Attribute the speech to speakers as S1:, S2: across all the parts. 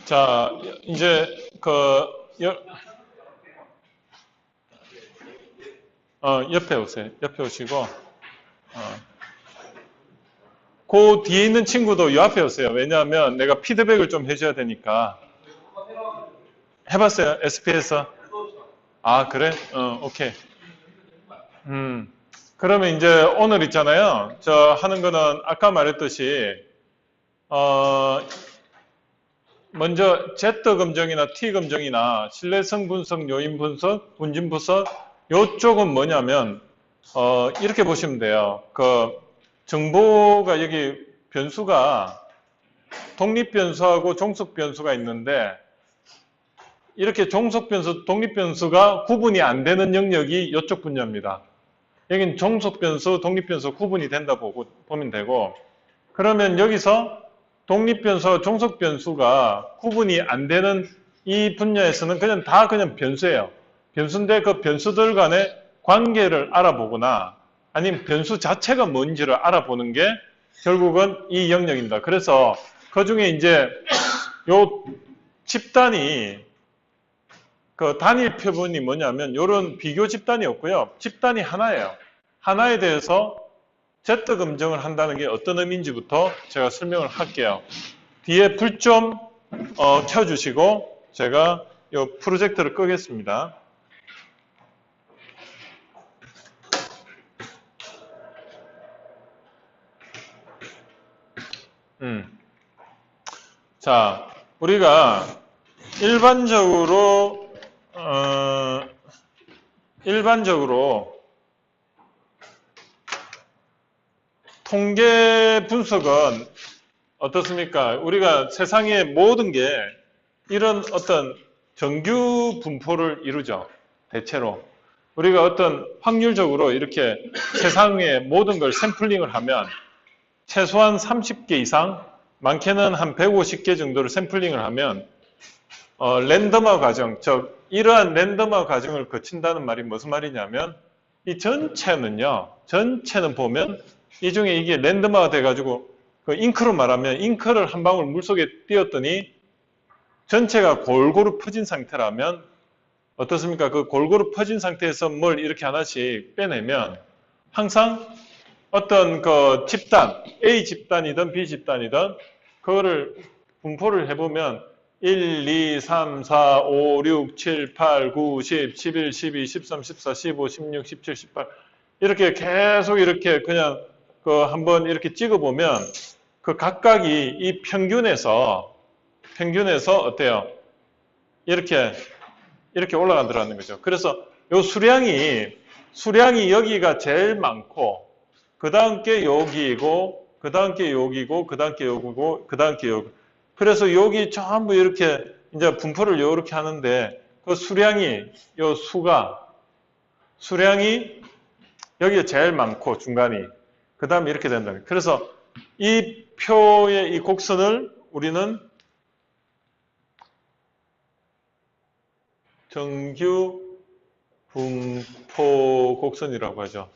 S1: 자, 이제 옆에 오세요. 옆에 오시고, 그 뒤에 있는 친구도 요 앞에 오세요. 왜냐하면 내가 피드백을 좀 해줘야 되니까. 해봤어요? SPS? 아, 그래? 오케이. 그러면 이제 오늘 있잖아요. 저 하는 거는 아까 말했듯이, 먼저 Z 검정이나 T 검정이나 신뢰성 분석, 요인 분석, 분진 분석, 요쪽은 뭐냐면, 이렇게 보시면 돼요. 정보가 여기 변수가 독립 변수하고 종속 변수가 있는데, 이렇게 종속 변수, 독립 변수가 구분이 안 되는 영역이 이쪽 분야입니다. 여긴 종속 변수, 독립 변수 구분이 된다 보면 되고, 그러면 여기서 독립 변수와 종속 변수가 구분이 안 되는 이 분야에서는 그냥 변수예요. 변수인데 그 변수들 간의 관계를 알아보거나 아니면 변수 자체가 뭔지를 알아보는 게 결국은 이 영역입니다. 그래서 그 중에 이제 요 집단이 단일 표본이 뭐냐면 이런 비교 집단이 없고요. 집단이 하나예요. 하나에 대해서 Z 검정을 한다는 게 어떤 의미인지부터 제가 설명을 할게요. 뒤에 불 좀 켜주시고 제가 이 프로젝터를 끄겠습니다. 자, 우리가 일반적으로 통계 분석은 어떻습니까? 우리가 세상의 모든 게 이런 어떤 정규 분포를 이루죠. 대체로. 우리가 어떤 확률적으로 이렇게 세상의 모든 걸 샘플링을 하면 최소한 30개 이상, 많게는 한 150개 정도를 샘플링을 하면 랜덤화 과정, 즉 이러한 랜덤화 과정을 거친다는 말이 무슨 말이냐면 이 전체는 보면 이 중에 이게 랜덤화가 돼가지고 잉크로 말하면 잉크를 한 방울 물속에 띄었더니 전체가 골고루 퍼진 상태라면 어떻습니까? 그 골고루 퍼진 상태에서 뭘 이렇게 하나씩 빼내면 항상 어떤 집단, A 집단이든 B 집단이든 그거를 분포를 해보면 1, 2, 3, 4, 5, 6, 7, 8, 9, 10, 11, 12, 13, 14, 15, 16, 17, 18 이렇게 계속 이렇게 그냥 한번 이렇게 찍어보면 그 각각이 이 평균에서 어때요? 이렇게 올라간다는 거죠. 그래서 요 수량이 여기가 제일 많고 그 다음 게 여기이고 그 다음 게 여기고 그 다음 게 여기고 그 다음 게 여기. 그래서 여기 전부 이렇게 이제 분포를 이렇게 하는데 그 수량이 여기가 제일 많고 중간이 그 다음에 이렇게 된다. 그래서 이 표의 이 곡선을 우리는 정규 분포 곡선이라고 하죠.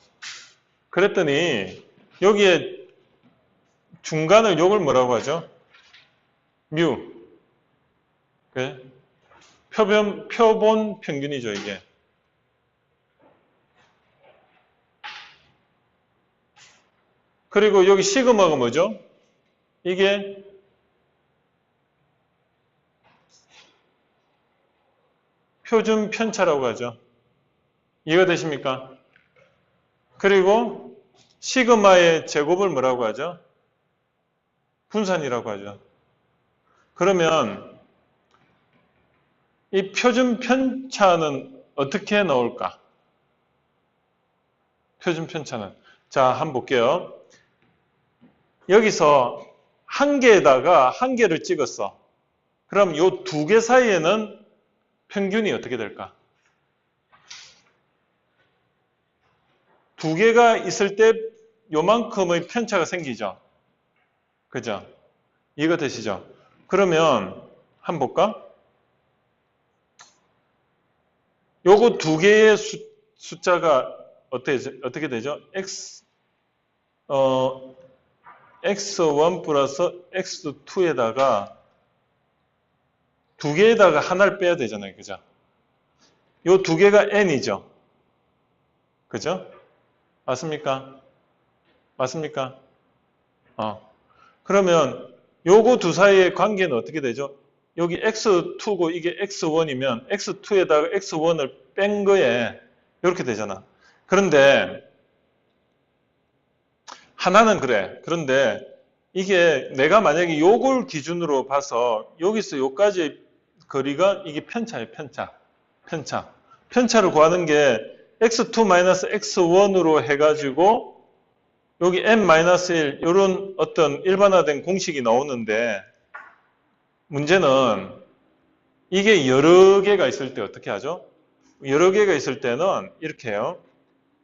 S1: 그랬더니 여기에 중간을 요걸 뭐라고 하죠? 뮤. 그래? 표본 평균이죠, 이게. 그리고 여기 시그마가 뭐죠? 이게 표준 편차라고 하죠. 이해가 되십니까? 그리고 시그마의 제곱을 뭐라고 하죠? 분산이라고 하죠. 그러면 이 표준 편차는 어떻게 나올까? 표준 편차는. 자, 한번 볼게요. 여기서 한 개에다가 한 개를 찍었어. 그럼 요 두 개 사이에는 평균이 어떻게 될까? 두 개가 있을 때 요만큼의 편차가 생기죠. 그죠? 이해가 되시죠? 그러면 한번 볼까? 요거 두 개의 숫자가 어떻게 되죠? x1 플러스 x2에다가 두 개에다가 하나를 빼야 되잖아요. 그죠? 요 두 개가 n이죠. 그죠? 맞습니까? 맞습니까? 그러면 요거 두 사이의 관계는 어떻게 되죠? 여기 x2고 이게 x1이면 x2에다가 x1을 뺀 거에 이렇게 되잖아. 그런데 하나는 그래. 그런데 이게 내가 만약에 요걸 기준으로 봐서 여기서 요까지 거리가 이게 편차예요. 편차를 구하는 게 x2-x1으로 해가지고 여기 n-1 이런 어떤 일반화된 공식이 나오는데 문제는 이게 여러 개가 있을 때 어떻게 하죠? 여러 개가 있을 때는 이렇게 해요.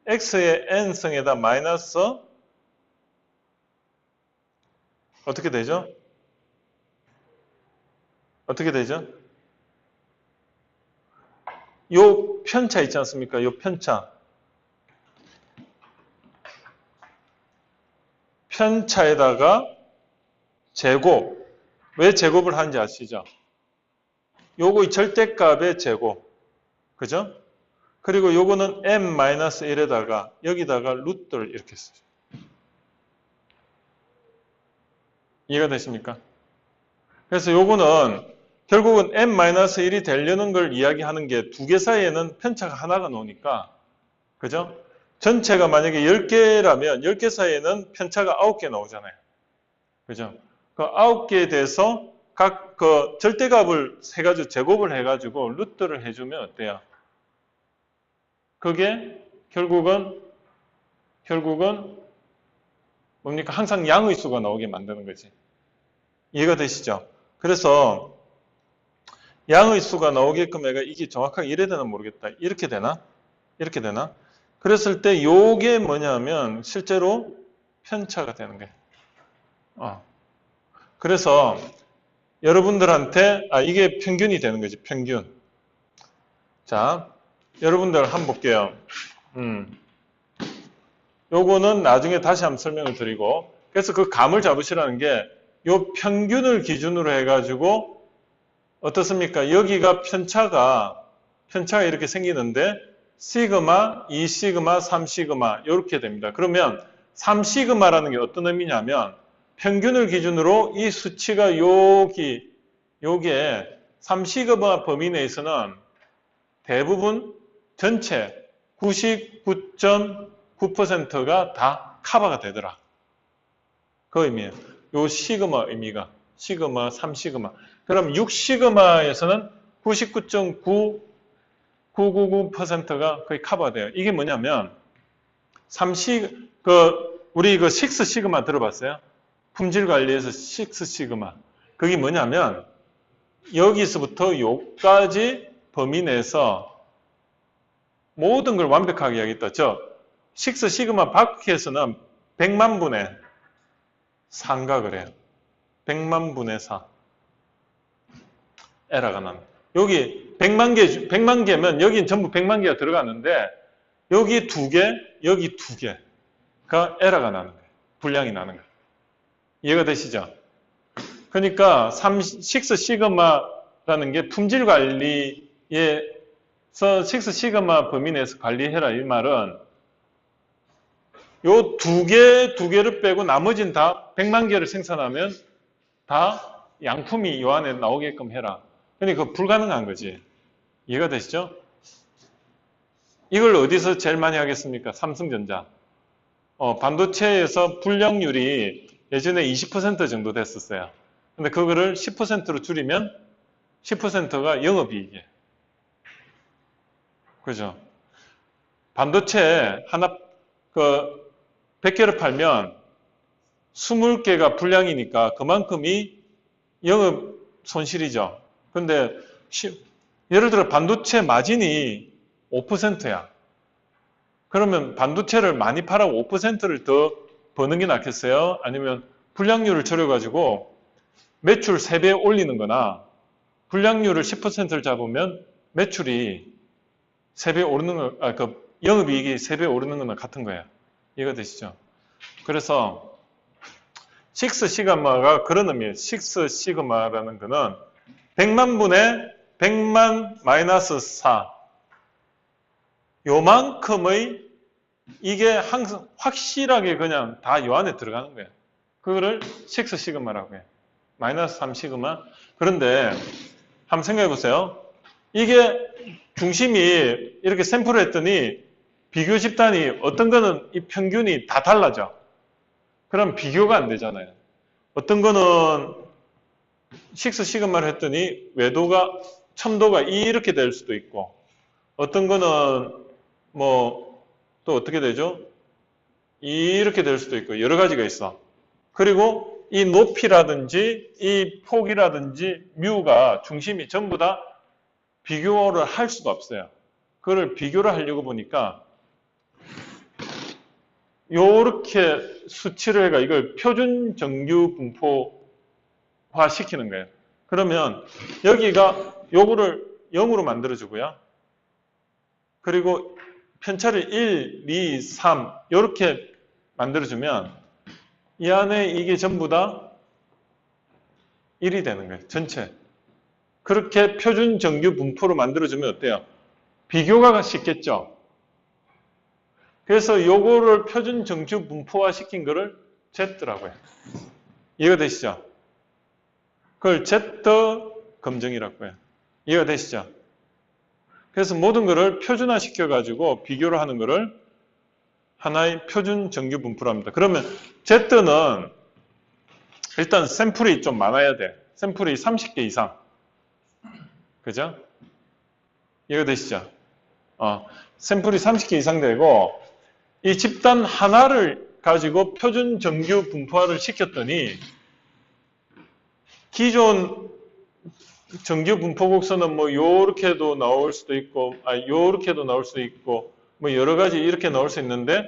S1: x의 n승에다 마이너스 어떻게 되죠? 어떻게 되죠? 요 편차 있지 않습니까? 요 편차. 편차에다가 제곱. 왜 제곱을 하는지 아시죠? 요거 이 절대값의 제곱. 그죠? 그리고 요거는 n-1에다가 여기다가 루트를 이렇게 쓰죠. 이해가 되십니까? 그래서 요거는 결국은 n-1이 되려는 걸 이야기하는 게 두 개 사이에는 편차가 하나가 나오니까 그죠? 전체가 만약에 10개라면 10개 사이에는 편차가 9개 나오잖아요. 그죠? 그 9개에 대해서 각 그 절대값을 해가지고 제곱을 해가지고 루트를 해주면 어때요? 그게 결국은 뭡니까? 항상 양의 수가 나오게 만드는 거지. 이해가 되시죠? 그래서 양의 수가 나오게끔 해가 이게 정확하게 이래 되나 모르겠다. 이렇게 되나? 이렇게 되나? 그랬을 때 요게 뭐냐면 실제로 편차가 되는 거예요. 그래서 여러분들한테 이게 평균이 되는 거지. 평균. 자, 여러분들 한번 볼게요. 요거는 나중에 다시 한번 설명을 드리고 그래서 그 감을 잡으시라는 게 요 평균을 기준으로 해가지고 어떻습니까? 여기가 편차가 이렇게 생기는데 시그마, 2시그마, 3시그마 이렇게 됩니다. 그러면 3시그마라는 게 어떤 의미냐면 평균을 기준으로 이 수치가 요게 3시그마 범위 내에서는 대부분 전체 99.9%가 다 커버가 되더라. 그 의미예요. 요 시그마 의미가 시그마, 3시그마. 그럼 6시그마에서는 99.999%가 거의 커버가 돼요. 이게 뭐냐면 우리 그 6시그마 들어봤어요? 품질 관리에서 6시그마. 그게 뭐냐면 여기서부터 요까지 범위 내에서 모든 걸 완벽하게 이야기했다. 6시그마 밖에서는 100만 분의 4인가 그래요. 100만 분의 4. 에러가 납니다. 여기 100만 개면 여긴 전부 100만 개가 들어가는데 여기 두 개가 에러가 나는 거예요. 불량이 나는 거예요. 이해가 되시죠? 그러니까 6시그마라는 게 품질 관리에서 6시그마 범위 내에서 관리해라 이 말은 요 두 개를 빼고 나머지는 다 100만 개를 생산하면 다 양품이 요 안에 나오게끔 해라. 그러니까 그거 불가능한 거지. 이해가 되시죠? 이걸 어디서 제일 많이 하겠습니까? 삼성전자. 반도체에서 불량률이 예전에 20% 정도 됐었어요. 근데 그거를 10%로 줄이면 10%가 영업이익이에요. 그죠? 반도체 하나, 100개를 팔면 20개가 불량이니까 그만큼이 영업 손실이죠. 근데 예를 들어 반도체 마진이 5%야. 그러면 반도체를 많이 팔아고 5%를 더 버는 게 낫겠어요? 아니면 불량률을 줄여가지고 매출 3배 올리는 거나 불량률을 10%를 잡으면 매출이 3배 오르는 거, 영업이익이 3배 오르는 거나 같은 거예요. 이해가 되시죠? 그래서 6시그마가 그런 의미예요. 6시그마라는 거는 100만 분의 100만 마이너스 4. 요만큼의 이게 항상 확실하게 그냥 다 요 안에 들어가는 거예요. 그거를 6 시그마라고 해요. 마이너스 3 시그마. 그런데 한번 생각해 보세요. 이게 중심이 이렇게 샘플을 했더니 비교 집단이 어떤 거는 이 평균이 다 달라져. 그럼 비교가 안 되잖아요. 어떤 거는 6 시그마를 했더니 외도가 첨도가 이렇게 될 수도 있고 어떤 거는 뭐 또 어떻게 되죠? 이렇게 될 수도 있고 여러 가지가 있어. 그리고 이 높이라든지 이 폭이라든지 뮤가 중심이 전부 다 비교를 할 수가 없어요. 그걸 비교를 하려고 보니까 요렇게 수치를 해가 이걸 표준 정규 분포화 시키는 거예요. 그러면 여기가 요거를 0으로 만들어주고요. 그리고 편차를 1, 2, 3 이렇게 만들어주면 이 안에 이게 전부 다 1이 되는 거예요. 전체. 그렇게 표준 정규 분포로 만들어주면 어때요? 비교가 쉽겠죠? 그래서 요거를 표준 정규 분포화 시킨 거를 Z라고 해요. 이해가 되시죠? 그걸 Z 검증이라고 해요. 이해가 되시죠? 그래서 모든 거를 표준화 시켜가지고 비교를 하는 거를 하나의 표준 정규 분포로 합니다. 그러면 Z는 일단 샘플이 좀 많아야 돼. 샘플이 30개 이상. 그죠? 이해가 되시죠? 샘플이 30개 이상 되고 이 집단 하나를 가지고 표준 정규 분포화를 시켰더니 기존 정규 분포 곡선은 뭐 요렇게도 나올 수도 있고 요렇게도 나올 수도 있고 뭐 여러 가지 이렇게 나올 수 있는데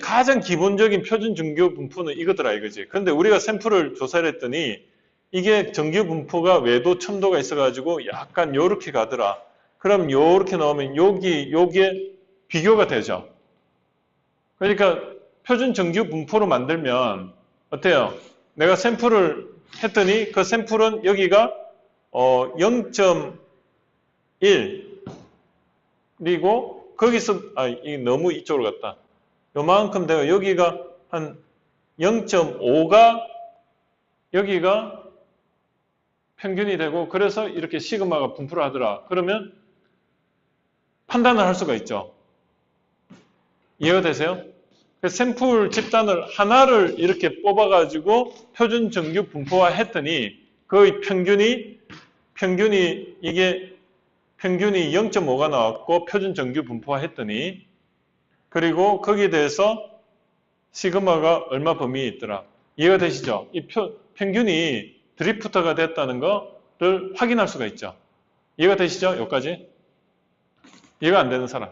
S1: 가장 기본적인 표준 정규 분포는 이거더라 이거지. 그런데 우리가 샘플을 조사를 했더니 이게 정규 분포가 외도 첨도가 있어가지고 약간 요렇게 가더라. 그럼 요렇게 나오면 요게 비교가 되죠. 그러니까 표준 정규 분포로 만들면 어때요? 내가 샘플을 했더니 그 샘플은 여기가 0.1 그리고 거기서 이게 너무 이쪽으로 갔다. 요만큼 되고 여기가 한 0.5가 여기가 평균이 되고 그래서 이렇게 시그마가 분포를 하더라. 그러면 판단을 할 수가 있죠. 이해가 되세요? 샘플 집단을 하나를 이렇게 뽑아가지고 표준 정규 분포화 했더니 그 평균이 이게 평균이 0.5가 나왔고 표준 정규 분포화 했더니 그리고 거기에 대해서 시그마가 얼마 범위에 있더라. 이해가 되시죠? 이 평균이 드리프트가 됐다는 거를 확인할 수가 있죠. 이해가 되시죠? 여기까지? 이해가 안 되는 사람.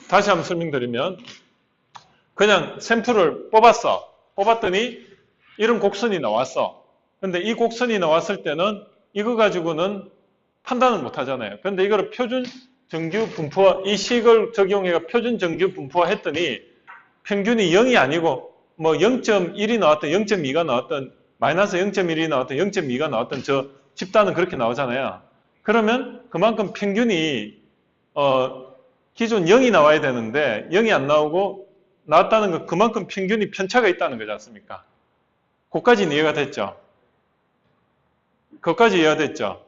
S1: 다시 한번 설명드리면 그냥 샘플을 뽑았더니 이런 곡선이 나왔어. 근데 이 곡선이 나왔을 때는 이거 가지고는 판단을 못 하잖아요. 근데 이거를 표준 정규 분포화, 이 식을 적용해서 표준 정규 분포화 했더니 평균이 0이 아니고 뭐 0.1이 나왔던 0.2가 나왔던 마이너스 0.1이 나왔던 0.2가 나왔던 저 집단은 그렇게 나오잖아요. 그러면 그만큼 평균이 기존 0이 나와야 되는데 0이 안 나오고 나왔다는 건 그만큼 평균이 편차가 있다는 거지 않습니까? 그것까지는 이해가 됐죠? 그것까지 이해가 됐죠?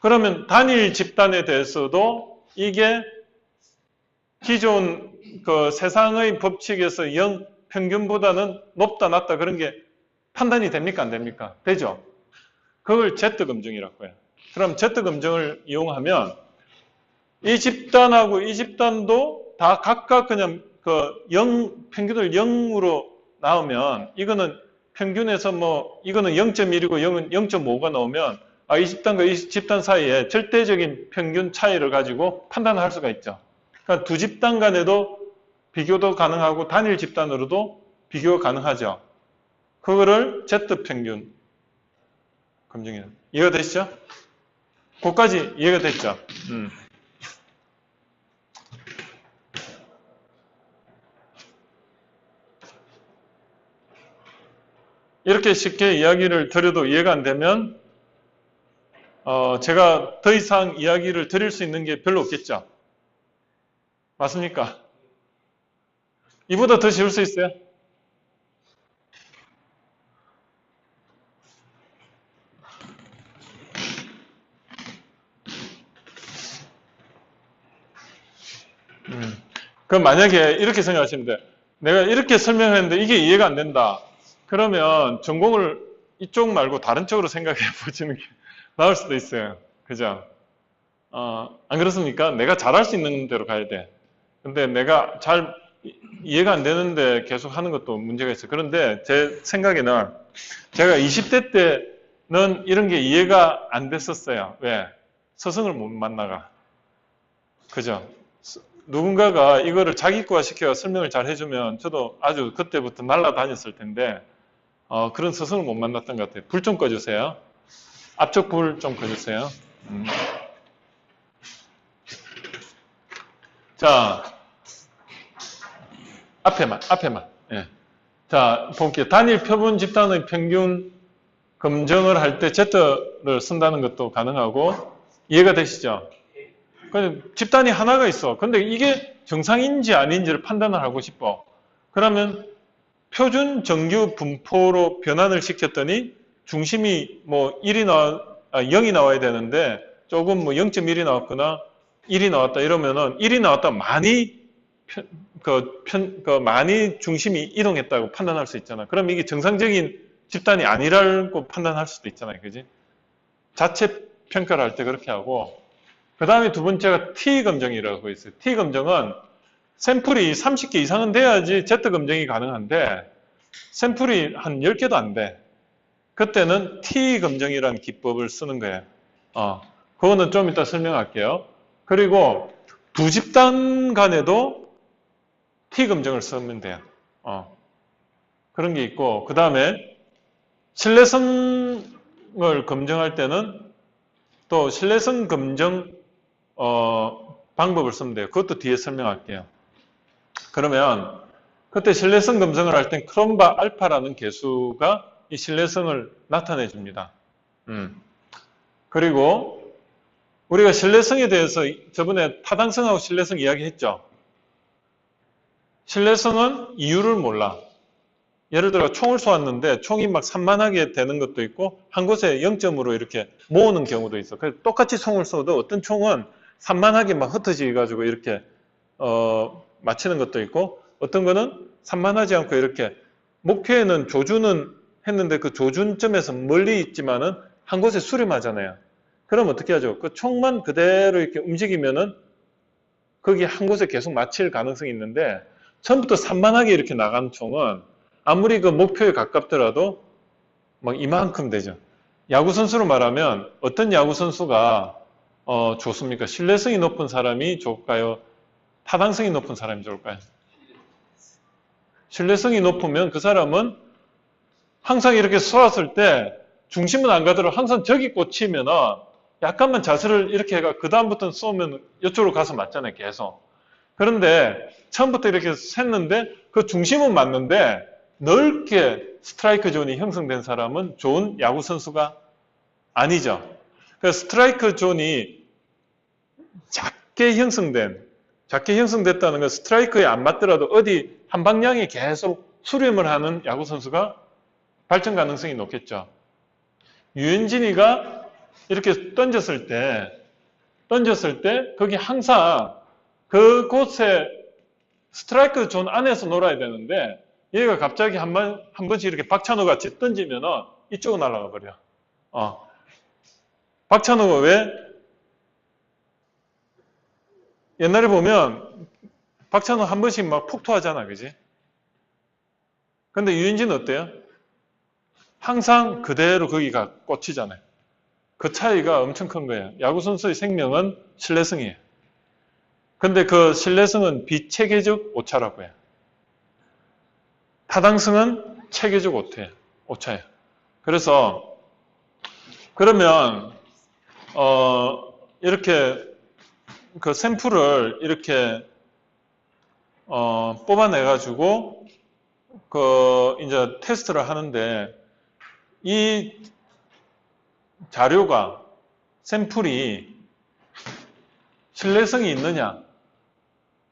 S1: 그러면 단일 집단에 대해서도 이게 기존 그 세상의 법칙에서 0 평균보다는 높다 낮다 그런 게 판단이 됩니까 안 됩니까? 되죠? 그걸 Z검증이라고 해요. 그럼 Z검증을 이용하면 이 집단하고 이 집단도 다 각각 그냥 평균을 0으로 나오면 이거는 평균에서 뭐 이거는 0.1이고 0은 0.5가 나오면 이 집단과 이 집단 사이에 절대적인 평균 차이를 가지고 판단할 수가 있죠. 그러니까 두 집단 간에도 비교도 가능하고 단일 집단으로도 비교가 가능하죠. 그거를 Z평균 검증이에요. 이해가 되시죠? 그것까지 이해가 됐죠? 이렇게 쉽게 이야기를 드려도 이해가 안 되면 제가 더 이상 이야기를 드릴 수 있는 게 별로 없겠죠. 맞습니까? 이보다 더 쉬울 수 있어요? 그럼 만약에 이렇게 생각하시면 돼요. 내가 이렇게 설명했는데 이게 이해가 안 된다. 그러면 전공을 이쪽 말고 다른 쪽으로 생각해 보시는 게 나을 수도 있어요. 그죠? 안 그렇습니까? 내가 잘할 수 있는 대로 가야 돼. 근데 내가 잘 이해가 안 되는데 계속 하는 것도 문제가 있어요. 그런데 제 생각에는 제가 20대 때는 이런 게 이해가 안 됐었어요. 왜? 스승을 못 만나가. 그죠? 누군가가 이거를 자기과 시켜 설명을 잘 해주면 저도 아주 그때부터 날아다녔을 텐데 그런 스승을 못 만났던 것 같아요. 불 좀 꺼주세요. 앞쪽 불 좀 꺼주세요. 자, 앞에만. 예. 자, 볼게요. 단일 표본 집단의 평균 검정을 할 때 Z를 쓴다는 것도 가능하고 이해가 되시죠? 집단이 하나가 있어. 근데 이게 정상인지 아닌지를 판단을 하고 싶어. 그러면 표준 정규 분포로 변환을 시켰더니 중심이 뭐 0이 나와야 되는데 조금 뭐 0.1이 나왔거나 1이 나왔다 이러면은 1이 나왔다 많이 중심이 이동했다고 판단할 수 있잖아. 그럼 이게 정상적인 집단이 아니라고 판단할 수도 있잖아요. 그지? 자체 평가를 할 때 그렇게 하고 그 다음에 두 번째가 T검정이라고 있어요. T검정은 샘플이 30개 이상은 돼야지 Z검정이 가능한데 샘플이 한 10개도 안 돼. 그때는 T검정이라는 기법을 쓰는 거예요. 그거는 좀 이따 설명할게요. 그리고 두 집단 간에도 T검정을 쓰면 돼요. 그런 게 있고 그 다음에 신뢰성을 검증할 때는 또 신뢰성 검증 방법을 쓰면 돼요. 그것도 뒤에 설명할게요. 그러면 그때 신뢰성 검증을 할 땐 크롬바 알파라는 개수가 이 신뢰성을 나타내 줍니다. 그리고 우리가 신뢰성에 대해서 저번에 타당성하고 신뢰성 이야기했죠. 신뢰성은 이유를 몰라. 예를 들어 총을 쏘았는데 총이 막 산만하게 되는 것도 있고 한 곳에 0점으로 이렇게 모으는 경우도 있어. 그래서 똑같이 총을 쏘도 어떤 총은 산만하게 막 흩어져 가지고 이렇게 맞히는 것도 있고 어떤 거는 산만하지 않고 이렇게 목표에는 조준은 했는데 그 조준점에서 멀리 있지만은 한 곳에 수렴하잖아요. 그럼 어떻게 하죠? 그 총만 그대로 이렇게 움직이면은 거기 한 곳에 계속 맞힐 가능성이 있는데 처음부터 산만하게 이렇게 나간 총은 아무리 그 목표에 가깝더라도 막 이만큼 되죠. 야구 선수로 말하면 어떤 야구 선수가 좋습니까? 신뢰성이 높은 사람이 좋을까요? 타당성이 높은 사람이 좋을까요? 신뢰성이 높으면 그 사람은 항상 이렇게 쏘았을 때 중심은 안 가더라도 항상 저기 꽂히면은 약간만 자세를 이렇게 해가 그 다음부터는 쏘면 이쪽으로 가서 맞잖아요. 계속. 그런데 처음부터 이렇게 샜는데 그 중심은 맞는데 넓게 스트라이크 존이 형성된 사람은 좋은 야구 선수가 아니죠. 그래서 스트라이크 존이 작게 형성됐다는 건 스트라이크에 안 맞더라도 어디 한 방향에 계속 수렴을 하는 야구 선수가 발전 가능성이 높겠죠. 유현진이가 이렇게 던졌을 때 거기 항상 그곳에 스트라이크 존 안에서 놀아야 되는데 얘가 갑자기 한 번씩 이렇게 박찬호 같이 던지면은 이쪽으로 날아가 버려. 박찬호가 왜? 옛날에 보면 박찬호 한 번씩 막 폭투하잖아, 그지? 근데 유현진은 어때요? 항상 그대로 거기가 꽂히잖아요. 그 차이가 엄청 큰 거예요. 야구선수의 생명은 신뢰성이에요. 근데 그 신뢰성은 비체계적 오차라고 해요. 타당성은 체계적 오차예요. 그래서 그러면 이렇게 그 샘플을 이렇게 뽑아내 가지고 그 이제 테스트를 하는데 이 자료가, 샘플이 신뢰성이 있느냐,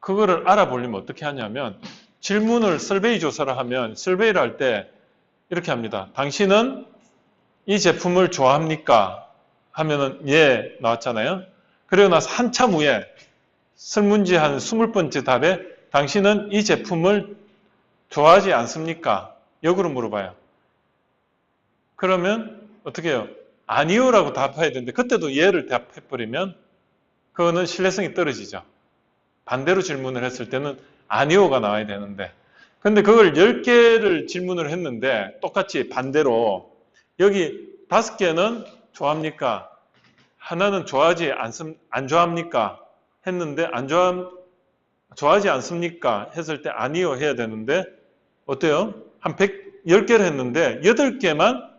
S1: 그거를 알아보려면 어떻게 하냐면, 질문을 설베이 조사를 하면, 설베이를 할 때 이렇게 합니다. 당신은 이 제품을 좋아합니까? 하면은 예 나왔잖아요. 그리고 나서 한참 후에 설문지 한 20번째 답에 당신은 이 제품을 좋아하지 않습니까? 역으로 물어봐요. 그러면 어떻게 해요? 아니요라고 답해야 되는데 그때도 예를 답해버리면 그거는 신뢰성이 떨어지죠. 반대로 질문을 했을 때는 아니요가 나와야 되는데 근데 그걸 10개를 질문을 했는데 똑같이 반대로 여기 5개는 좋아합니까? 하나는 좋아하지 안 좋아합니까? 했는데 좋아하지 않습니까? 했을 때 아니요 해야 되는데 어때요? 한 10개를 했는데 8개만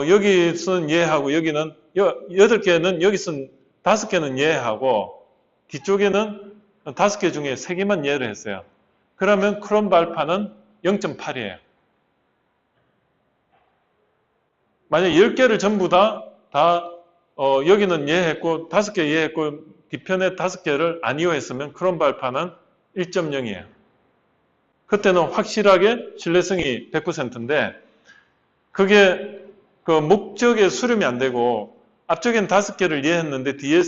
S1: 여기 쓴 예하고 여기는 8개는 여기 쓴 5개는 예하고 뒤쪽에는 5개 중에 3개만 예를 했어요. 그러면 크롬 발판은 0.8이에요. 만약 10개를 전부 다 여기는 예했고 5개 예했고 뒤편에 5개를 아니요 했으면 크롬 발판은 1.0이에요. 그때는 확실하게 신뢰성이 100%인데 그게 그 목적에 수렴이 안 되고 앞쪽엔 5개를 예했는데 뒤에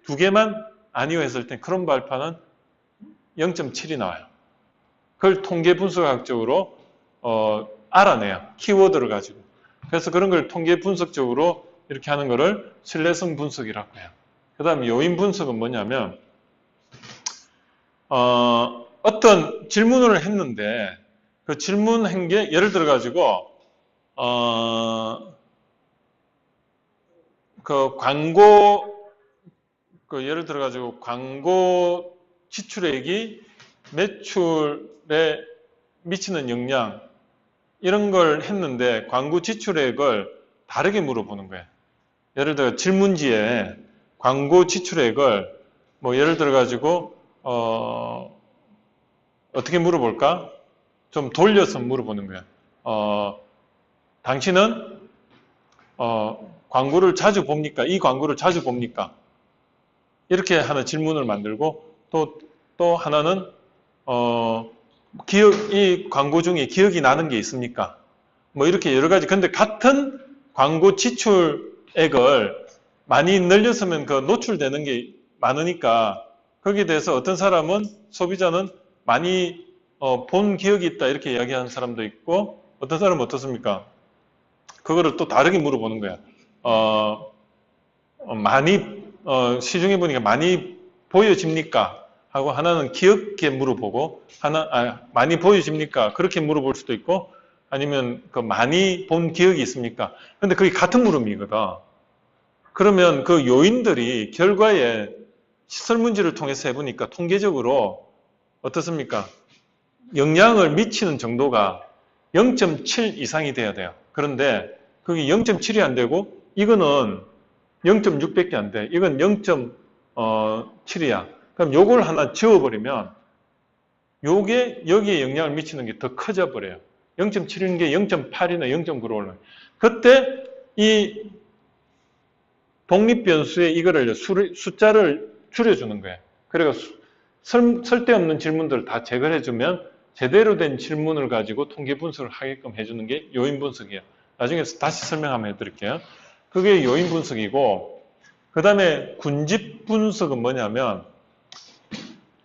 S1: 2개만 아니요 했을 때 크롬 발판은 0.7이 나와요. 그걸 통계 분석학적으로 알아내요. 키워드를 가지고. 그래서 그런 걸 통계 분석적으로 이렇게 하는 거를 신뢰성 분석이라고 해요. 그 다음에 요인 분석은 뭐냐면 어떤 질문을 했는데 그 질문한 게 예를 들어 가지고 그 광고 예를 들어 가지고 광고 지출액이 매출에 미치는 영향 이런 걸 했는데 광고 지출액을 다르게 물어보는 거예요. 예를 들어 질문지에 광고 지출액을 뭐 예를 들어 가지고 어떻게 물어볼까? 좀 돌려서 물어보는 거예요. 당신은 광고를 자주 봅니까? 이 광고를 자주 봅니까? 이렇게 하는 질문을 만들고 또 하나는 이 광고 중에 기억이 나는 게 있습니까? 뭐 이렇게 여러 가지. 근데 같은 광고 지출액을 많이 늘렸으면 그 노출되는 게 많으니까 거기에 대해서 어떤 사람은 소비자는 많이 본 기억이 있다 이렇게 이야기하는 사람도 있고 어떤 사람은 어떻습니까? 그거를 또 다르게 물어보는 거야. 많이 시중에 보니까 많이 보여집니까? 하고 하나는 기억에 물어보고 많이 보여집니까? 그렇게 물어볼 수도 있고 아니면 그 많이 본 기억이 있습니까? 근데 그게 같은 물음이거든. 그러면 그 요인들이 결과에 설문지를 통해서 해보니까 통계적으로 어떻습니까? 영향을 미치는 정도가 0.7 이상이 돼야 돼요. 그런데 그게 0.7이 안 되고 이거는 0.6밖에 안 돼. 이건 0.7이야. 그럼 요걸 하나 지워버리면 요게 여기에 영향을 미치는 게 더 커져 버려요. 0.7인 게 0.8이나 0.9로 올라요. 그때 이 독립변수에 이거를 숫자를 줄여주는 거예요. 그리고 쓸데없는 질문들을 다 제거를 해주면 제대로 된 질문을 가지고 통계 분석을 하게끔 해주는 게 요인 분석이에요. 나중에 다시 설명 한번 해드릴게요. 그게 요인 분석이고 그 다음에 군집 분석은 뭐냐면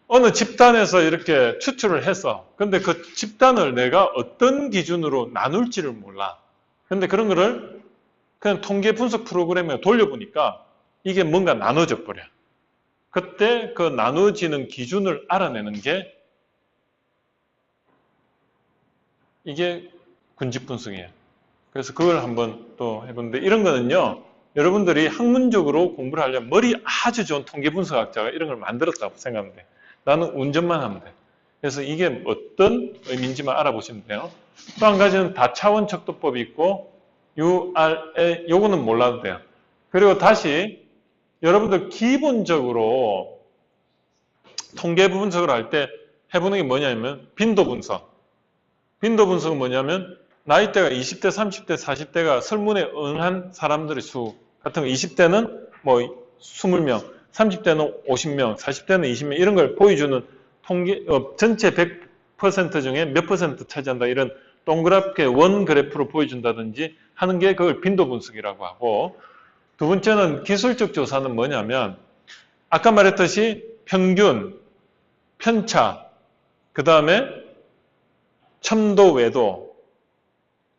S1: 어느 집단에서 이렇게 추출을 해서 근데 그 집단을 내가 어떤 기준으로 나눌지를 몰라. 근데 그런 거를 그냥 통계 분석 프로그램에 돌려보니까 이게 뭔가 나눠져 버려. 그때 그 나눠지는 기준을 알아내는 게 이게 군집 분석이에요. 그래서 그걸 한번 또 해보는데 이런 거는요. 여러분들이 학문적으로 공부를 하려면 머리 아주 좋은 통계 분석학자가 이런 걸 만들었다고 생각하면 돼요. 나는 운전만 하면 돼. 그래서 이게 어떤 의미인지만 알아보시면 돼요. 또 한 가지는 다차원 척도법이 있고 URA 요거는 몰라도 돼요. 그리고 다시 여러분들 기본적으로 통계 분석을 할 때 해보는 게 뭐냐면 빈도 분석. 빈도 분석은 뭐냐면 나이대가 20대, 30대, 40대가 설문에 응한 사람들의 수 같은 거 20대는 뭐 20명, 30대는 50명, 40대는 20명 이런 걸 보여주는 통계, 전체 100% 중에 몇 퍼센트 차지한다 이런 동그랗게 원 그래프로 보여준다든지 하는 게 그걸 빈도 분석이라고 하고, 두 번째는 기술적 조사는 뭐냐면 아까 말했듯이 평균, 편차, 그 다음에 첨도, 외도,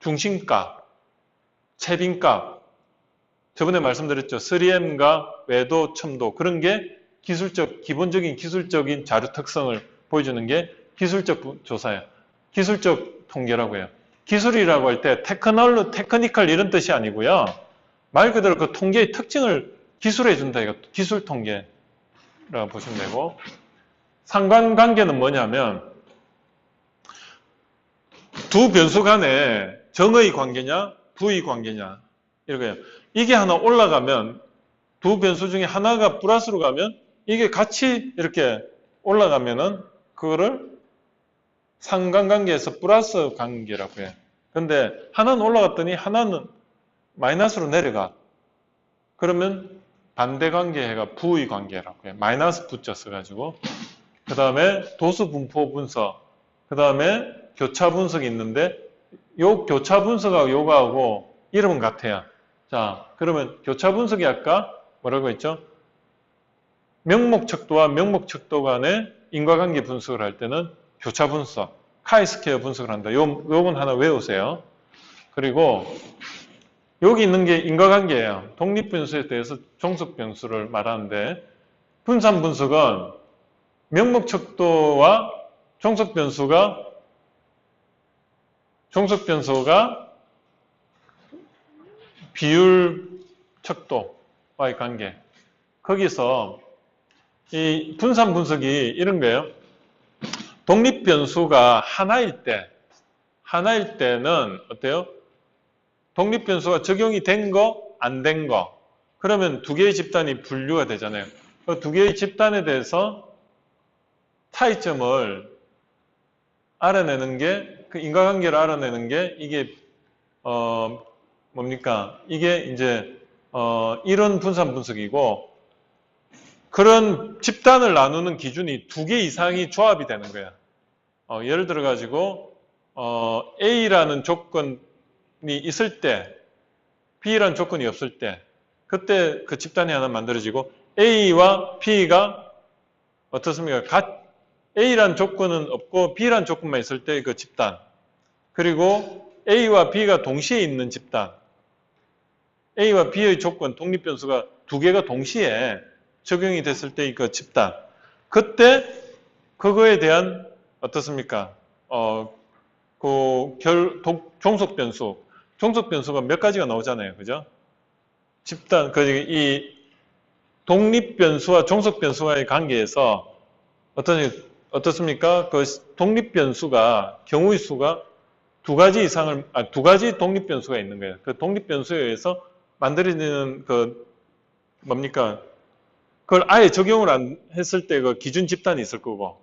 S1: 중심값, 채빈값, 저번에 말씀드렸죠. 3M과 외도, 첨도 그런 게 기본적인 기술적인 자료 특성을 보여주는 게 기술적 조사예요. 기술적 통계라고 해요. 기술이라고 할 때 테크니컬 이런 뜻이 아니고요. 말 그대로 그 통계의 특징을 기술해 준다. 이거 기술 통계라고 보시면 되고, 상관관계는 뭐냐면 두 변수 간에 정의 관계냐 부의 관계냐 이거예요. 이게 하나 올라가면 두 변수 중에 하나가 플러스로 가면 이게 같이 이렇게 올라가면은 그거를 상관관계에서 플러스 관계라고 해요. 근데 하나는 올라갔더니 하나는 마이너스로 내려가. 그러면 반대 관계가 부의 관계라고 해요. 마이너스 붙여 써가지고. 그 다음에 도수 분포 분석. 그 다음에 교차 분석이 있는데 요 교차 분석하고 요거하고 이름은 같아요. 자, 그러면 교차 분석이 아까 뭐라고 했죠? 명목척도와 명목척도 간의 인과관계 분석을 할 때는 교차 분석, 카이스퀘어 분석을 한다. 요건 하나 외우세요. 그리고 여기 있는 게 인과관계예요. 독립변수에 대해서 종속변수를 말하는데, 분산 분석은 명목척도와 종속변수가 비율 척도와의 관계. 거기서 이 분산 분석이 이런 거예요. 독립변수가 하나일 때는 어때요? 독립변수가 적용이 된 거, 안 된 거. 그러면 두 개의 집단이 분류가 되잖아요. 그 두 개의 집단에 대해서 차이점을 알아내는 게, 그 인과관계를 알아내는 게 이게 뭡니까? 이게 이제 이런 분산 분석이고, 그런 집단을 나누는 기준이 두 개 이상이 조합이 되는 거야. 예를 들어 가지고 A라는 조건이 있을 때, B라는 조건이 없을 때, 그때 그 집단이 하나 만들어지고, A와 B가 어떻습니까? A라는 조건은 없고 B라는 조건만 있을 때 그 집단. 그리고 A와 B가 동시에 있는 집단. A와 B의 조건, 독립변수가 두 개가 동시에 적용이 됐을 때 그 집단. 그때 그거에 대한 어떻습니까? 종속변수가 몇 가지가 나오잖아요. 그죠? 집단, 이 독립변수와 종속변수와의 관계에서 어떻습니까? 그 독립변수가, 경우의 수가 두 가지 독립변수가 있는 거예요. 그 독립변수에 의해서 만들어지는 뭡니까? 그걸 아예 적용을 안 했을 때 그 기준 집단이 있을 거고,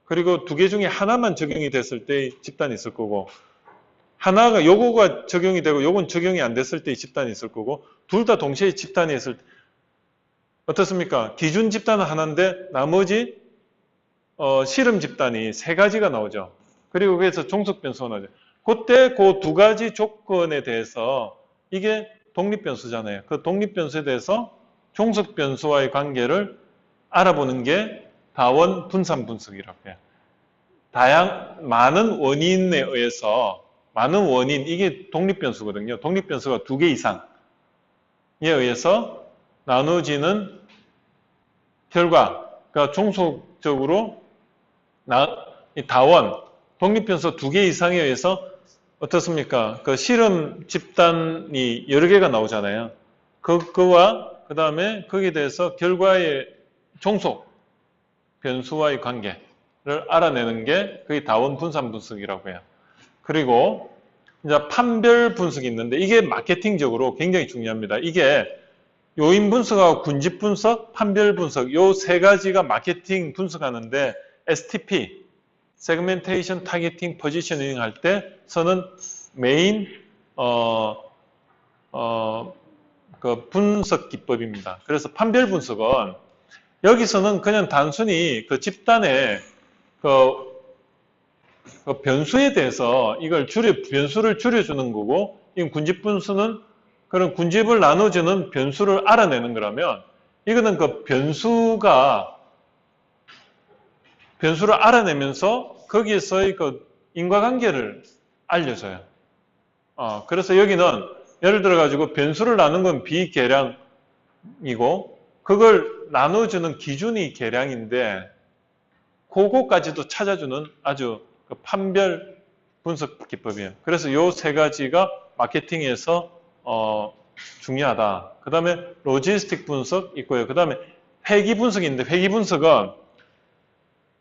S1: 그리고 두 개 중에 하나만 적용이 됐을 때 집단이 있을 거고, 하나가 요거가 적용이 되고 요건 적용이 안 됐을 때 집단이 있을 거고, 둘 다 동시에 집단이 있을 때 어떻습니까? 기준 집단은 하나인데 나머지 실험 집단이 세 가지가 나오죠. 그리고 그래서 종속변수가 나오죠. 그때 그 두 가지 조건에 대해서 이게 독립변수잖아요. 그 독립변수에 대해서 종속변수와의 관계를 알아보는 게 다원 분산 분석이라고 해요. 많은 원인에 의해서, 이게 독립변수거든요. 독립변수가 두 개 이상에 의해서 나눠지는 결과가 종속적으로 다원, 독립변수 두 개 이상에 의해서 어떻습니까? 그 실험 집단이 여러 개가 나오잖아요. 그거와 그 다음에 거기에 대해서 결과의 종속 변수와의 관계를 알아내는 게 그게 다원 분산 분석이라고 해요. 그리고 이제 판별 분석이 있는데 이게 마케팅적으로 굉장히 중요합니다. 이게 요인 분석하고 군집 분석, 판별 분석 요 세 가지가 마케팅 분석하는데 STP, 세그멘테이션 타겟팅 포지셔닝 할 때 서는 메인 그 분석 기법입니다. 그래서 판별 분석은 여기서는 그냥 단순히 그 집단의 그 변수에 대해서 이걸 변수를 줄여주는 거고, 이 군집 분수는 그런 군집을 나눠주는 변수를 알아내는 거라면, 이거는 그 변수를 알아내면서 거기에서의 그 인과관계를 알려줘요. 그래서 여기는 예를 들어가지고 변수를 나눈 건 비계량이고, 그걸 나눠주는 기준이 계량인데, 그거까지도 찾아주는 아주 그 판별 분석 기법이에요. 그래서 이 세 가지가 마케팅에서 중요하다. 그 다음에 로지스틱 분석 있고요. 그 다음에 회귀 분석인데, 회귀 분석은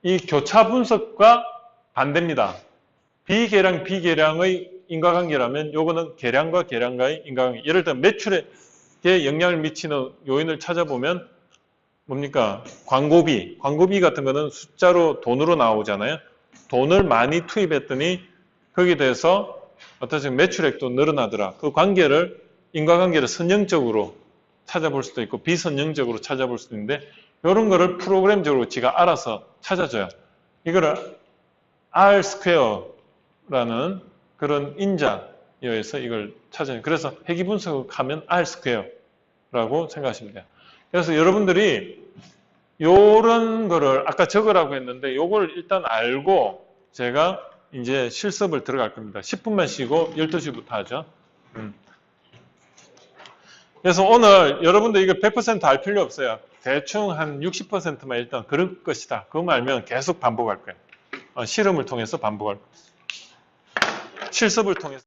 S1: 이 교차 분석과 반대입니다. 비계량의 인과관계라면 요거는 계량과 계량과의 인과관계. 예를 들어 매출에 영향을 미치는 요인을 찾아보면 뭡니까? 광고비 같은 거는 숫자로 돈으로 나오잖아요. 돈을 많이 투입했더니 거기에 대해서 어떤 매출액도 늘어나더라. 그 인과관계를 선형적으로 찾아볼 수도 있고 비선형적으로 찾아볼 수도 있는데, 이런 거를 프로그램적으로 지가 알아서 찾아줘요. 이거를 R 스퀘어라는 그런 인자에 의해서 이걸 찾아요. 그래서 회귀 분석을 하면 R 스퀘어라고 생각하시면 돼요. 그래서 여러분들이 요런 거를 아까 적으라고 했는데, 요걸 일단 알고 제가 이제 실습을 들어갈 겁니다. 10분만 쉬고 12시부터 하죠. 그래서 오늘 여러분들 이거 100% 알 필요 없어요. 대충 한 60%만 일단 그럴 것이다. 그거 알면 계속 반복할 거예요. 실험을 통해서 반복할 거예요. 실습을 통해서.